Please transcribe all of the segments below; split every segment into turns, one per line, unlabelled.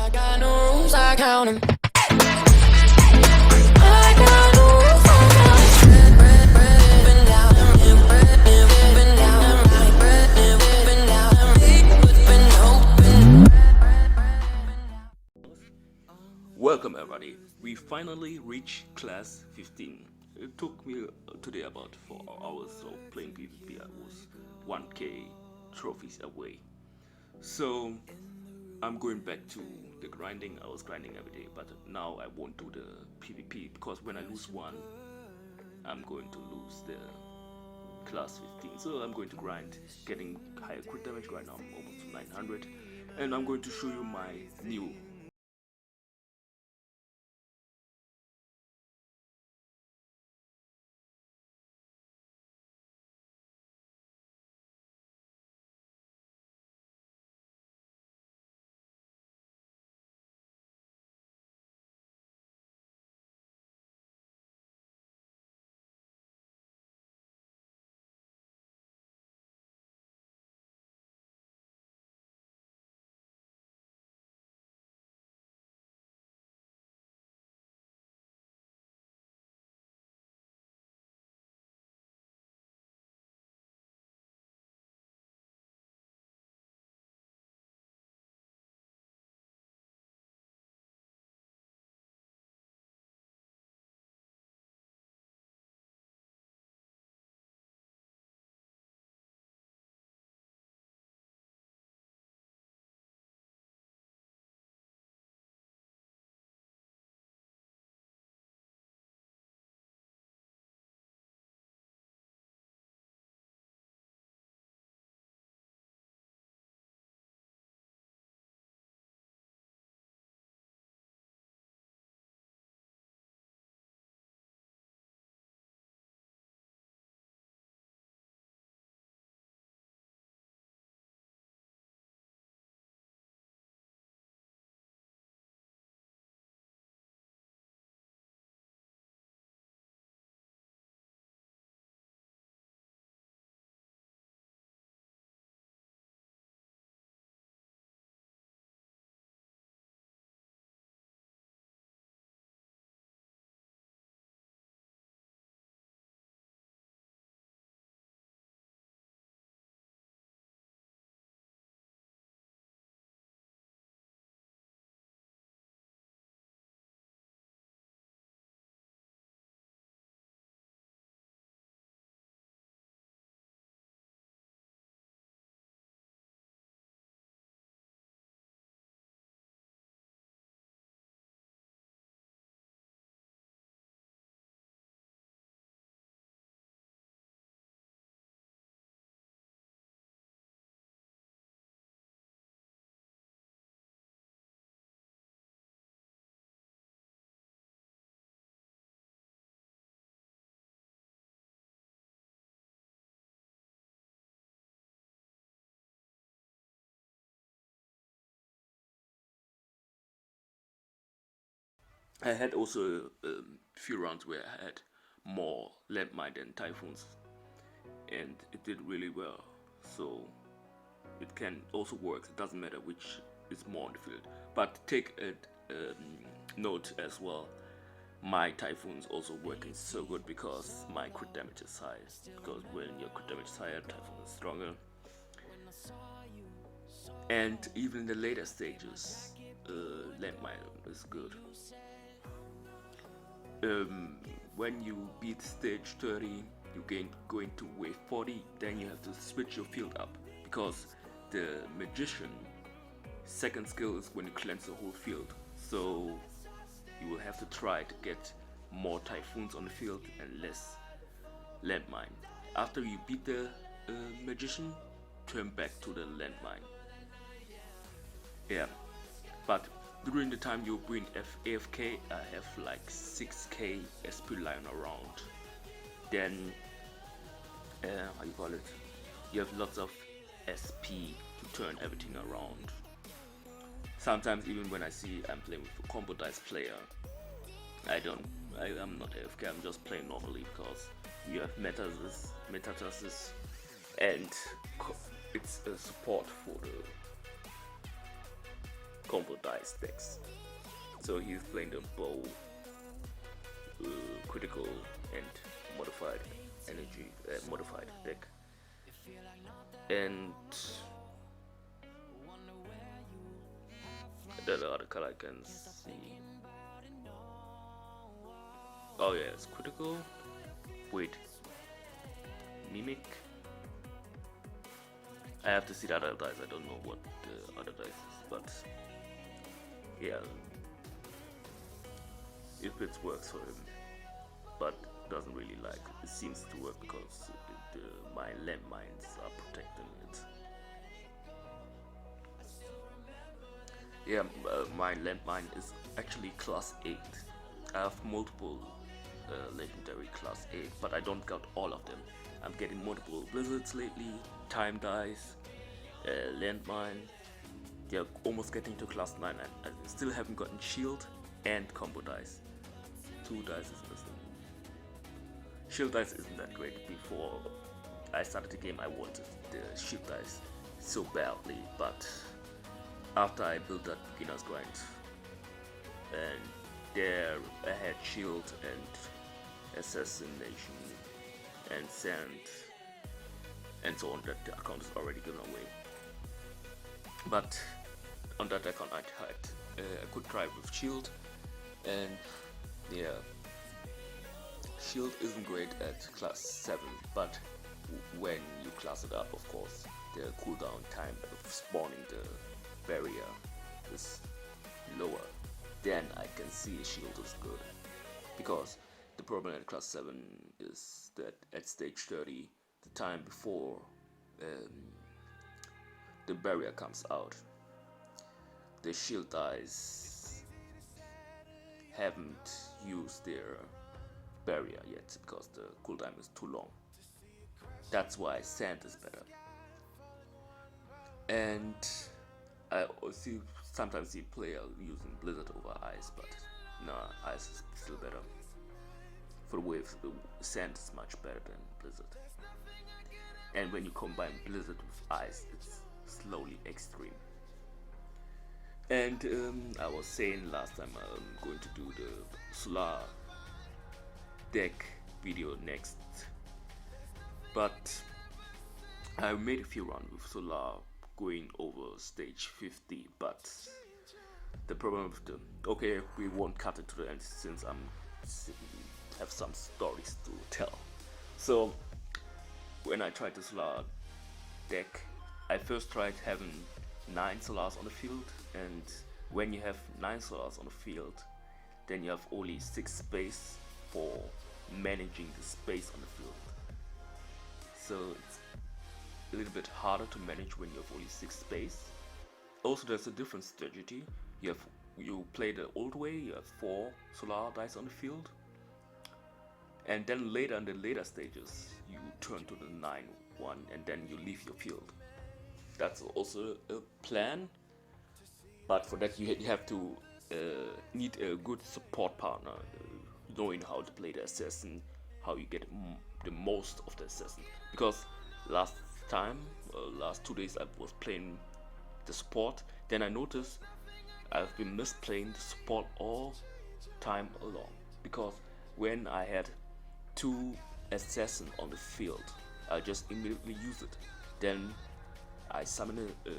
I got no rules, I count 'em. I got no rules, I count 'em. Bread, up and down, bread, up and down, bread, up and down, big open.
Welcome everybody, we finally reached class 15. It took me today about 4 hours of playing PvP. I was 1k trophies away. So I'm going back to the grinding. I was grinding every day, but now I won't do the PvP because when I lose one, I'm going to lose the class 15. So I'm going to grind, getting higher crit damage. Right now I'm almost to 900, and I'm going to show you my new I had also a few rounds where I had more Landmine than Typhoons, and it did really well. So it can also work. It doesn't matter which is more on the field. But take a note as well. My Typhoon's also working so good because my crit damage is high. Because when your crit damage is higher, Typhoon is stronger. And even in the later stages, Landmine is good. When you beat stage 30, you going to wave 40, then you have to switch your field up, because the magician second skill is when you cleanse the whole field. So you will have to try to get more Typhoons on the field and less Landmine. After you beat the magician, turn back to the Landmine. Yeah, but during the time you're doing AFK, I have like 6k SP lying around. Then, how you call it? You have lots of SP to turn everything around. Sometimes even when I see I'm playing with a combo dice player, I'm not AFK, I'm just playing normally because you have metastasis, and it's a support for the combo dice decks. So he's playing the bow, critical, and modified energy, modified deck. And the other color I can see. Oh yeah, it's critical. Wait, mimic. I have to see the other dice. I don't know what the other dice is, but yeah, if it works for him, but doesn't really like. It seems to work because my landmines are protecting it. Yeah, my landmine is actually class 8. I have multiple legendary class 8, but I don't got all of them. I'm getting multiple blizzards lately, time dice, landmine. They're almost getting to class 9. I still haven't gotten shield and combo dice. 2 dice is missing. Shield dice isn't that great. Before I started the game, I wanted the shield dice so badly, but after I built that beginner's grind, and there I had shield and assassination and sand and so on, that the account is already given away. But on that account I could try with shield, and yeah, shield isn't great at class 7, but when you class it up, of course, the cooldown time of spawning the barrier is lower. Then I can see shield is good, because the problem at class 7 is that at stage 30, the time before the barrier comes out, the shield dice haven't used their barrier yet because the cooldown is too long. That's why sand is better. And I also sometimes see player using blizzard over ice, but nah, ice is still better. For the wave, sand is much better than blizzard. And when you combine blizzard with ice, it's slowly extreme. And I was saying last time I'm going to do the solar deck video next, but I made a few runs with solar going over stage 50, but the problem with the, okay, we won't cut it to the end since have some stories to tell. So when I tried the solar deck, I first tried having 9 solars on the field, and when you have 9 solars on the field, then you have only 6 space for managing the space on the field. So it's a little bit harder to manage when you have only 6 space. Also, there's a different strategy. You play the old way, you have 4 solar dice on the field, and then later in the later stages you turn to the 9 one and then you leave your field. That's also a plan, but for that you have to need a good support partner, knowing how to play the assassin, how you get the most of the assassin. Because last 2 days I was playing the support, then I noticed I've been misplaying the support all time along, because when I had 2 assassin on the field, I just immediately use it. Then I summon a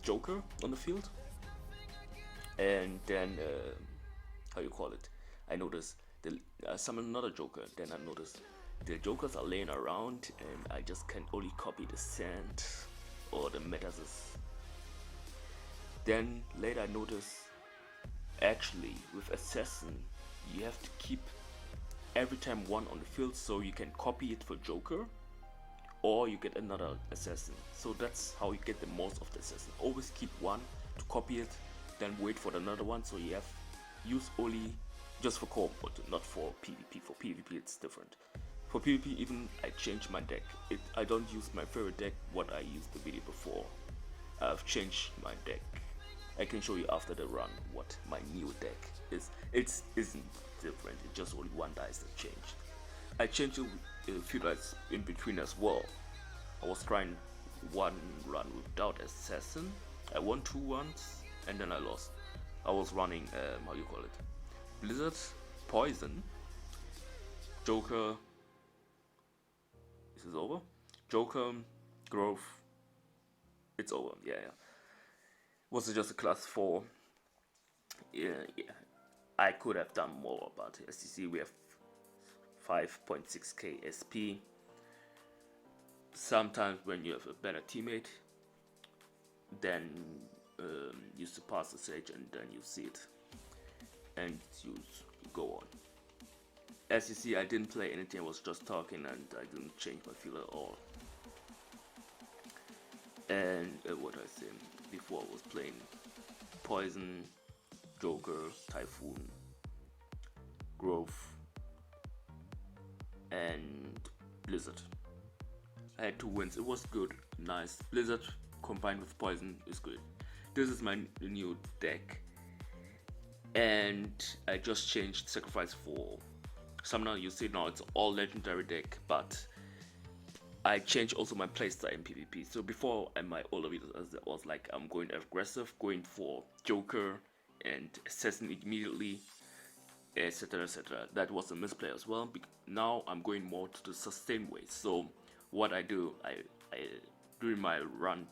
joker on the field, and then how you call it? I notice I summon another joker. Then I notice the jokers are laying around, and I just can only copy the sand or the metasis. Then later I notice, actually with assassin you have to keep every time 1 on the field, so you can copy it for joker, or you get another assassin. So that's how you get the most of the assassin. Always keep 1 to copy it, then wait for another one, so you have use only just for co-op, but not for PvP. For PvP it's different. For PvP even I change my deck. I don't use my favorite deck what I used the video before. I've changed my deck. I can show you after the run what my new deck is. It isn't different, it's just only 1 dice that changed. I changed a few dice in between as well. I was trying 1 run without assassin. I won 2 once and then I lost. I was running how you call it, Blizzard, Poison, Joker. This is over. Joker, Growth. It's over. Yeah. Was it just a class 4? Yeah. I could have done more, but as you see, we have 5.6k SP. Sometimes when you have a better teammate, then you surpass the stage and then you see it and you go on. As you see, I didn't play anything, I was just talking and I didn't change my field at all. And what I said before, I was playing Poison, Joker, Typhoon, Growth, and Blizzard. I had 2 wins, it was good, nice. Blizzard combined with Poison is good. This is my new deck, and I just changed Sacrifice for Summoner. You see now it's all legendary deck, but I changed also my playstyle in PvP. So before in my older videos, I was like, I'm going aggressive, going for Joker and Assassin immediately, etc, etc. That was a misplay as well. Now I'm going more to the sustain way. So what I do, I during my run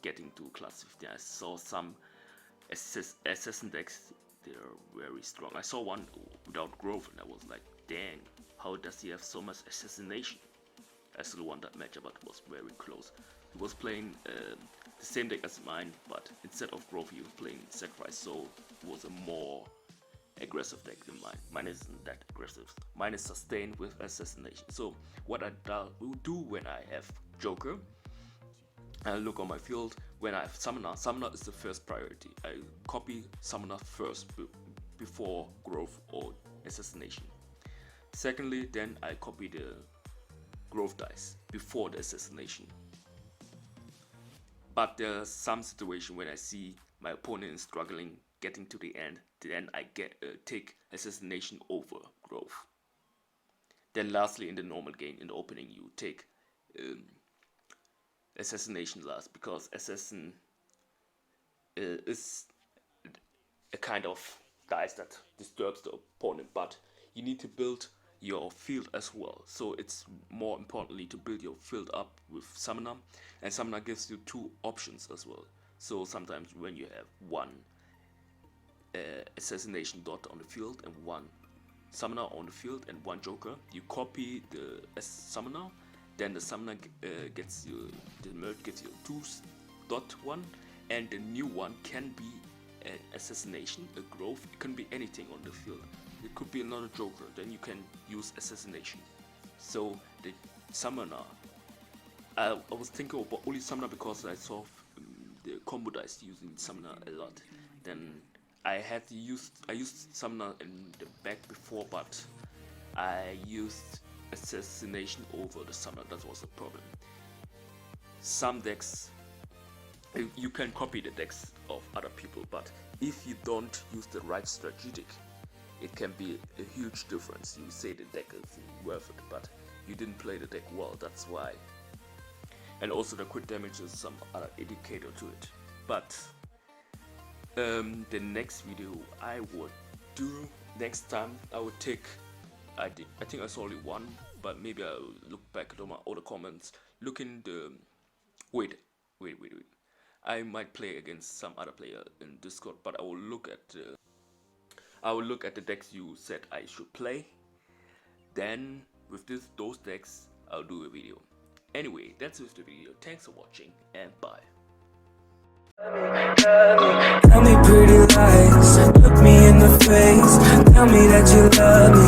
getting to class 15, I saw some assassin decks. They're very strong. I saw one without growth and I was like, dang, how does he have so much assassination? I still won that matchup, but it was very close. He was playing the same deck as mine, but instead of growth he was playing sacrifice, so it was a more aggressive deck than mine. Mine isn't that aggressive. Mine is sustained with assassination. So what I do when I have Joker, I look on my field. When I have Summoner, Summoner is the first priority. I copy Summoner first before growth or assassination. Secondly, then I copy the growth dice before the assassination. But there's some situation when I see my opponent is struggling getting to the end, then I take assassination over growth. Then lastly, in the normal game, in the opening, you take assassination last, because assassin is a kind of dice that disturbs the opponent, but you need to build your field as well. So it's more importantly to build your field up with Summoner, and Summoner gives you 2 options as well. So sometimes when you have one assassination dot on the field and one Summoner on the field and one Joker, you copy the Summoner, then the Summoner gets you, the merge gives you 2.1, and the new one can be an assassination, a growth, it can be anything on the field. It could be another Joker, then you can use assassination. So the Summoner, I was thinking about only Summoner because I saw the combo dice using Summoner a lot. Then I used Summoner in the back before, but I used assassination over the Summoner. That was the problem. Some decks, you can copy the decks of other people, but if you don't use the right strategic, it can be a huge difference. You say the deck is worth it, but you didn't play the deck well, that's why. And also the crit damage is some other indicator to it. But the next video I would do next time, I would take, I think I saw only one, but maybe I'll look back at all the comments, look in the, wait, I might play against some other player in Discord, but I will look at the decks you said I should play. Then with those decks, I'll do a video. Anyway, that's it for the video. Thanks for watching and bye.
Tell me pretty lies, look me in the face. Tell me that you love me,